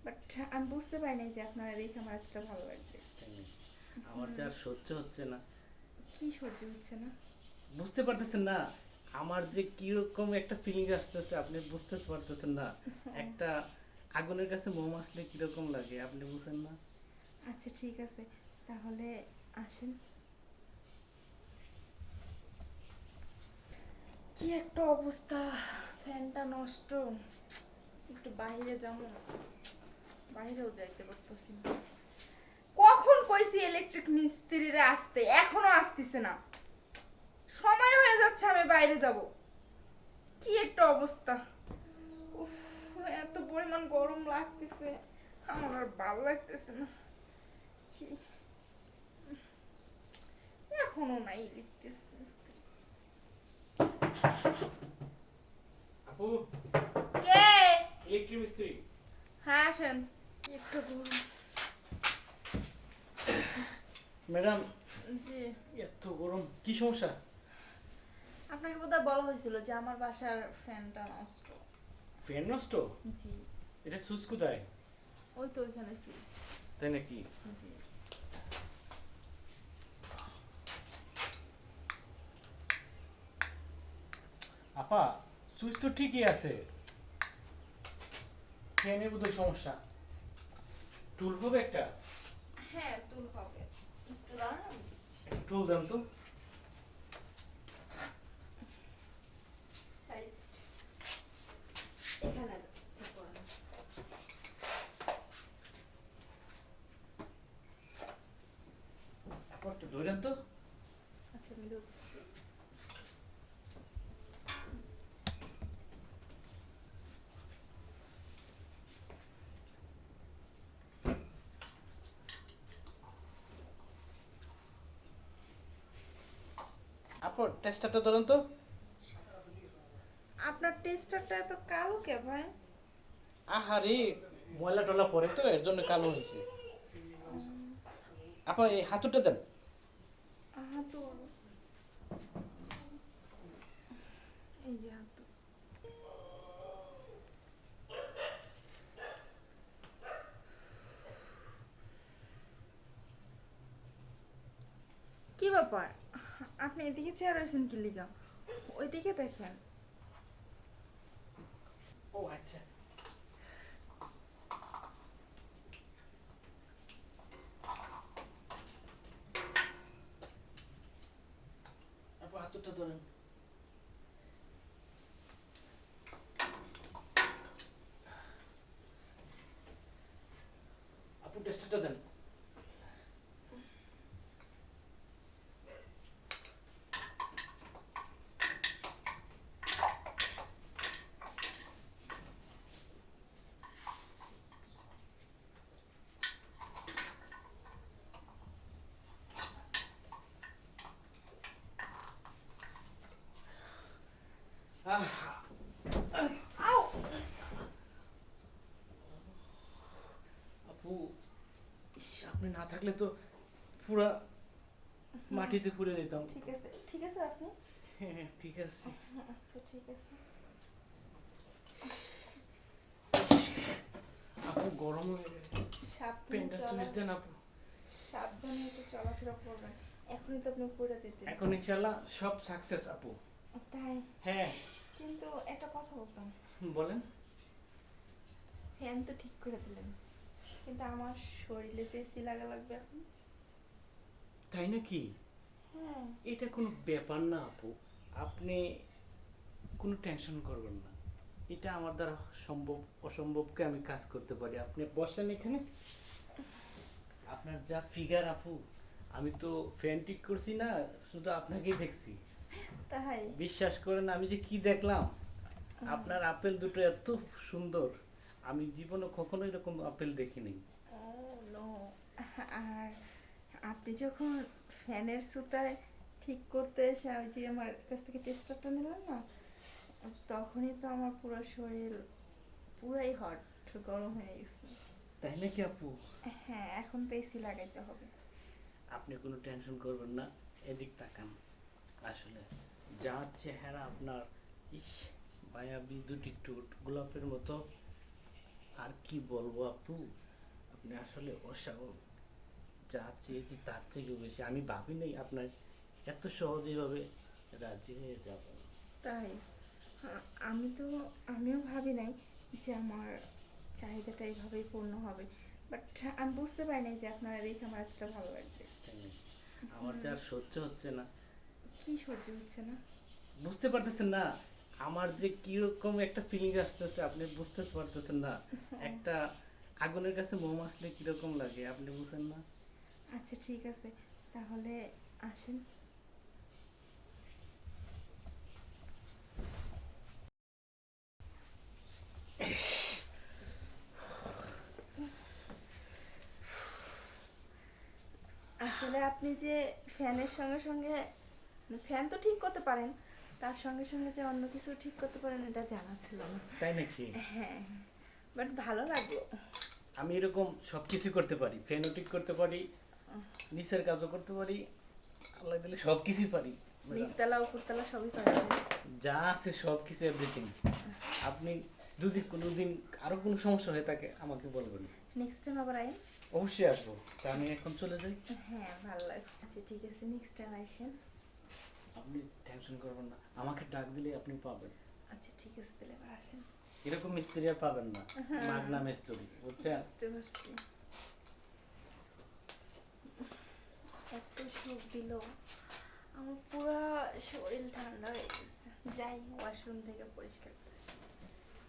But আমি বুঝতে পারি নাই যে আপনারা দেখে আমার এতটা ভালো লাগছে। তাই নাকি? আমার যা আর সহ্য হচ্ছে না। কি সহ্য হচ্ছে না? বুঝতে পারতেছেন না আমার যে কিরকম একটা ফিলিং আসতেছে, আপনি বুঝতে পারতেছেন না। ও, একটা আগুনের কাছে মোম আসলে কিরকম লাগে আপনি বুঝেন না। আচ্ছা ঠিক আছে, তাহলে আসেন। কি একটা অবস্থা, ফ্যানটা নষ্ট, একটু বাইরে যাবো, বাইরেও যাইতে পারতেছি না। কখন কইছি ইলেকট্রিক মিস্ত্রিরে আসতে, এখনো আসতেছে না। সময় হয়ে যাচ্ছে, আমি বাইরে যাব। কি একটা অবস্থা, উফ, এত পরিমাণ গরম লাগতেছে, আমার আর ভালো লাগতেছে না। কি, এখনো নাই ইলেকট্রিক মিস্ত্রি। আপু, কে? ইলেকট্রিক মিস্ত্রি। হ্যাঁ আসেন। কি একটা গরম। ম্যাডাম, জি। এত গরম কি সমস্যা? আপনাকে বোধহয় বলা হয়েছিল যে আমার বাসার ফ্যানটা নষ্ট। ফ্যান নষ্ট? জি। এটা সুইচ কোথায়? ওই তো ওইখানে সুইচ। তাই নাকি? জি। আপা, সুইচ তো ঠিকই আছে, ফ্যানের বোধহয় সমস্যা। টুল হবে একটা? হ্যাঁ তুল হবে, একটু দাঁড়ান আমি দিচ্ছি। টুল দেন তো। সাইড, এখানে করেন। আপা একটু ধরেন তো। আচ্ছা আমি ধরছি। আপা টেস্টারটা ধরেন তো। আপনার টেস্টারটা এত কালো কে ভাই? আহারে, ময়লা টলা পড়ে তো এর জন্য কালো হয়েছে। আপা এই হাতুটা দেন। হাতু, এই যে হাতু। কি ব্যাপার, আপনি এদিকে চেয়ার আছেন কি লিগা? ওইদিকে দেখেন। ও আচ্ছা। আপা হাতুটা ধরেন। আপু টেস্টারটা দেন। আহ, আও, আপু, ইস, আপনি না থাকলে তো পুরা মাটিতে পুড়ে যেতাম। ঠিক আছে ঠিক আছে আপনি। হ্যাঁ হ্যাঁ, ঠিক আছে। আচ্ছা ঠিক আছে। আপু গরম লেগে সাবধানে পেনটা চলা, সুইচ দেন আপু। সাবধানে একটু চলাফেরা করবেন, এখনই তো আপনি পড়ে যেতেন। এখন ইনশাল্লাহ সব সাকসেস আপু। তাই? হ্যাঁ। কিন্তু একটা কথা বলতাম, বলেন। ফ্যান তো ঠিক করে দিলেন, কিন্তু আমার শরীরে যে এসি লাগা লাগবে এখন। তাই নাকি? হ্যাঁ। এটা কোনো ব্যাপার না আপু, আপনি কোনো টেনশন করবেন না। এটা আমার দ্বারা সম্ভব, অসম্ভবকে আমি কাজ করতে পারি। আপনি বসেন এখানে। আপনার যা ফিগার আপু, আমি তো ফ্যান ঠিক করছি না, শুধু আপনাকেই দেখছি। তাই? বিশ্বাস করেন আমি যে কি দেখলাম, আপনার আপেল দুটো এত সুন্দর, আমি জীবনে কখনো এরকম আপেল দেখিনি। ও নো। আর আপনি যখন ফ্যানের সুতায় ঠিক করতে এসে ওই যে আমার কাছ থেকে টেস্টারটা নিলেন না, তখনই তো আমার পুরো শরীর পুরাই হট, গরম হয়ে গেছে। তাই নাকি আপু? হ্যাঁ এখন তো এসি লাগাইতে হবে। আপনি কোনো টেনশন করবেন না, এদিক তাকান। আসলে যার চেহারা আপনার, ইস, মায়াবী দুটি ঠোঁট গোলাপের মতো, আর কি বলবো আপু, আপনি আসলে অসাধারণ। যা চেয়েছি তার থেকেও বেশি। আমি ভাবি নাই আপনার এত সহজে ভাবে রাজি হয়ে যাবেন। তাই আমি তো আমিও ভাবি নাই যে আমার চাহিদাটা এইভাবেই পূর্ণ হবে, বাট আমি বুঝতে পারি নাই যে আপনারা দেখে আমার এতটা ভালো লাগবে। তাই না? আমার যে আর সহ্য হচ্ছে না। কি সহ্য হচ্ছে না? বুঝতে পারতেছেন না আমার যে কিরকম একটা ফিলিং আসতেছে, আপনি বুঝতে পারতেছেন না। একটা আগুনের কাছে মোম আসলে কিরকম লাগে আপনি বুঝেন না। আচ্ছা ঠিক আছে, তাহলে আসেন। আসলে আপনি যে ফ্যানের সঙ্গে সঙ্গে, ফ্যান তো ঠিক করতে পারেন, তার সঙ্গে সঙ্গে যে অন্য কিছু ঠিক করতে পারেন এটা জানা ছিল না। তাই নাকি? হ্যাঁ, বাট ভালো লাগলো। আমি এরকম সবকিছু করতে পারি, ফ্যানও ঠিক করতে পারি, নিচের কাজও করতে পারি, আল্লাহ দিলে সবকিছুই পারি। নিচতলা উপরতলা সবই পারেন। যা আছে সবকিছু এভরিথিং। আপনি যদি কোনোদিন আরো কোনো সমস্যা হয়ে থাকে আমাকে বলবেন। নেক্সট টাইম আবার আইন। অবশ্যই আসবো। তা আমি এখন চলে যাই। হ্যাঁ ভালো লাগছে। আচ্ছা ঠিক আছে, নেক্সট টাইম আসেন। আপনি টেনশন করবেন না, আমাকে ডাক দিলে আপনি পাবেন। আচ্ছা ঠিক আছে, তাহলে এবার আসেন। এরকম মিস্ত্রি আর পাবেন না, মাগনা মিস্ত্রি, বুঝছেন? বুঝতে পারছি। এত সুখ দিল, আমার পুরো শরীর ঠান্ডা হয়ে গেছে। যাই ওয়াশরুম থেকে পরিষ্কার করে